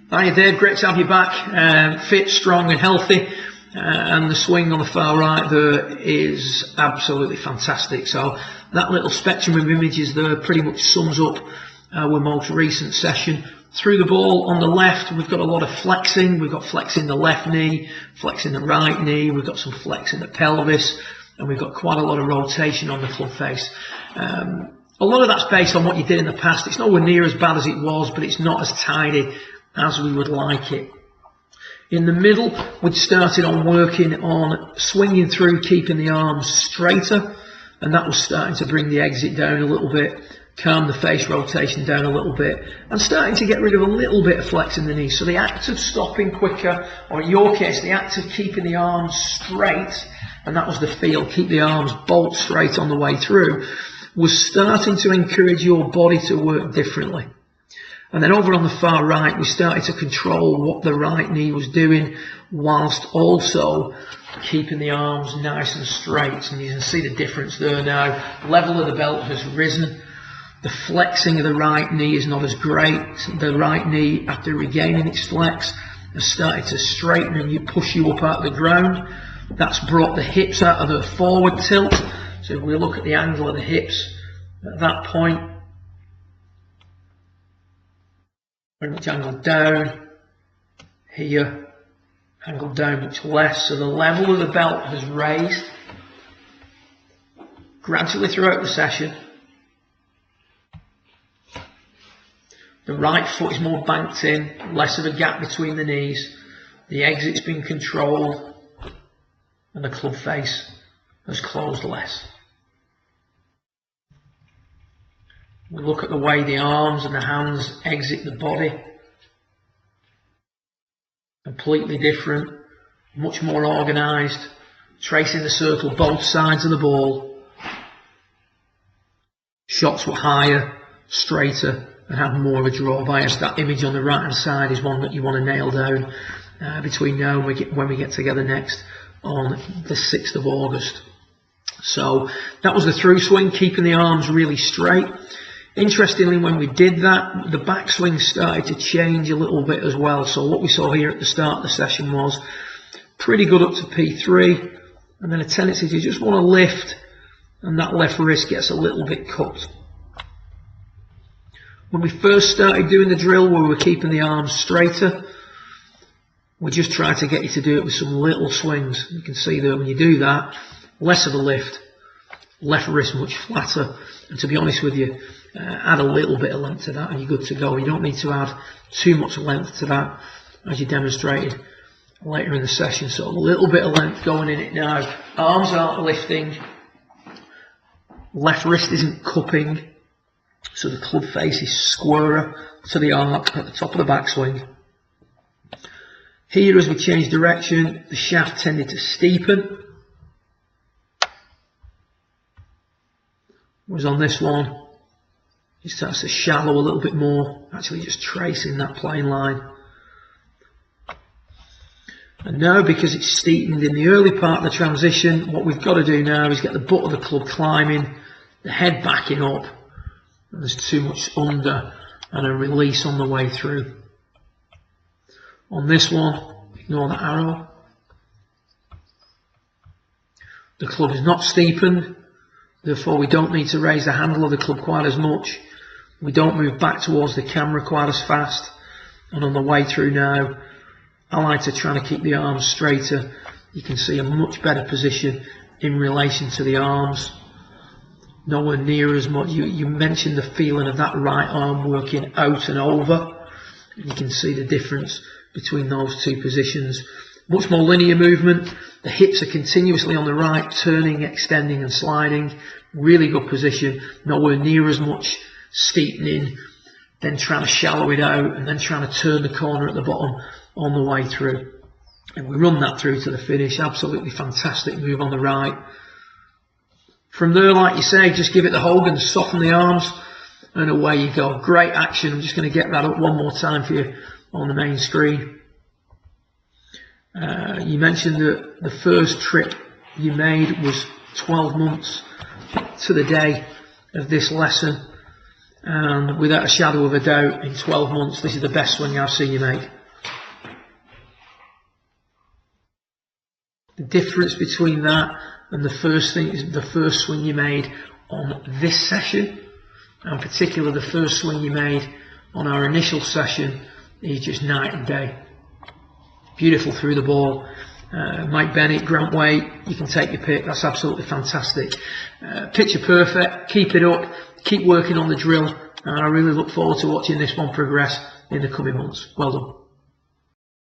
Hiya Dave, great to have you back, fit, strong and healthy, and the swing on the far right there is absolutely fantastic. So that little spectrum of images there pretty much sums up our most recent session. Through the ball on the left, we've got a lot of flexing. We've got flexing the left knee, flexing the right knee, we've got some flexing the pelvis, and we've got quite a lot of rotation on the club face. A lot of that's based on what you did in the past. It's nowhere near as bad as it was, but it's not as tidy as we would like it. In the middle, we'd started on working on swinging through, keeping the arms straighter, and that was starting to bring the exit down a little bit, calm the face rotation down a little bit, and starting to get rid of a little bit of flex in the knees. So the act of stopping quicker, or in your case, the act of keeping the arms straight, and that was the feel, keep the arms bolt straight on the way through, was starting to encourage your body to work differently. And then over on the far right, we started to control what the right knee was doing, whilst also keeping the arms nice and straight. And you can see the difference there now. Level of the belt has risen. The flexing of the right knee is not as great. The right knee, after regaining its flex, has started to straighten and you push you up out of the ground. That's brought the hips out of the forward tilt. So if we look at the angle of the hips at that point, very much angled down. Here, angled down much less. So the level of the belt has raised gradually throughout the session. The right foot is more banked in, less of a gap between the knees. The exit's been controlled, and the club face has closed less. We look at the way the arms and the hands exit the body. Completely different, much more organised, tracing the circle both sides of the ball. Shots were higher, straighter, and had more of a draw bias. That image on the right hand side is one that you want to nail down between now and when we get together next on the 6th of August. So that was the through swing, keeping the arms really straight. Interestingly, when we did that, the backswing started to change a little bit as well. So what we saw here at the start of the session was pretty good up to P3, and then a tendency to just want to lift, and that left wrist gets a little bit cut. When we first started doing the drill, where we were keeping the arms straighter, we just tried to get you to do it with some little swings. You can see that when you do that, less of a lift, left wrist much flatter, and to be honest with you, add a little bit of length to that and you're good to go. You don't need to add too much length to that, as you demonstrated later in the session. So a little bit of length going in it now. Arms aren't lifting, left wrist isn't cupping, so the club face is squarer to the arc at the top of the backswing. Here, as we change direction, the shaft tended to steepen. Whereas on this one, it starts to shallow a little bit more, actually just tracing that plane line. And now, because it's steepened in the early part of the transition, what we've got to do now is get the butt of the club climbing, the head backing up, and there's too much under, and a release on the way through. On this one, ignore the arrow. The club is not steepened, therefore we don't need to raise the handle of the club quite as much. We don't move back towards the camera quite as fast. And on the way through now, I like to try to keep the arms straighter. You can see a much better position in relation to the arms. Nowhere near as much. You mentioned the feeling of that right arm working out and over. You can see the difference between those two positions. Much more linear movement. The hips are continuously on the right, turning, extending and sliding. Really good position. Nowhere near as much steepening, then trying to shallow it out, and then trying to turn the corner at the bottom on the way through. And we run that through to the finish. Absolutely fantastic move on the right. From there, like you say, just give it the Hogan, soften the arms, and away you go. Great action. I'm just going to get that up one more time for you on the main screen. You mentioned that the first trip you made was 12 months to the day of this lesson. and without a shadow of a doubt, in 12 months, this is the best swing I've seen you make. The difference between that and the first swing you made on this session, and particularly the first swing you made on our initial session, is just night and day. Beautiful through the ball. Mike Bennett, Grant Waite, you can take your pick. That's absolutely fantastic. Picture perfect. Keep it up. Keep working on the drill. And I really look forward to watching this one progress in the coming months. Well done.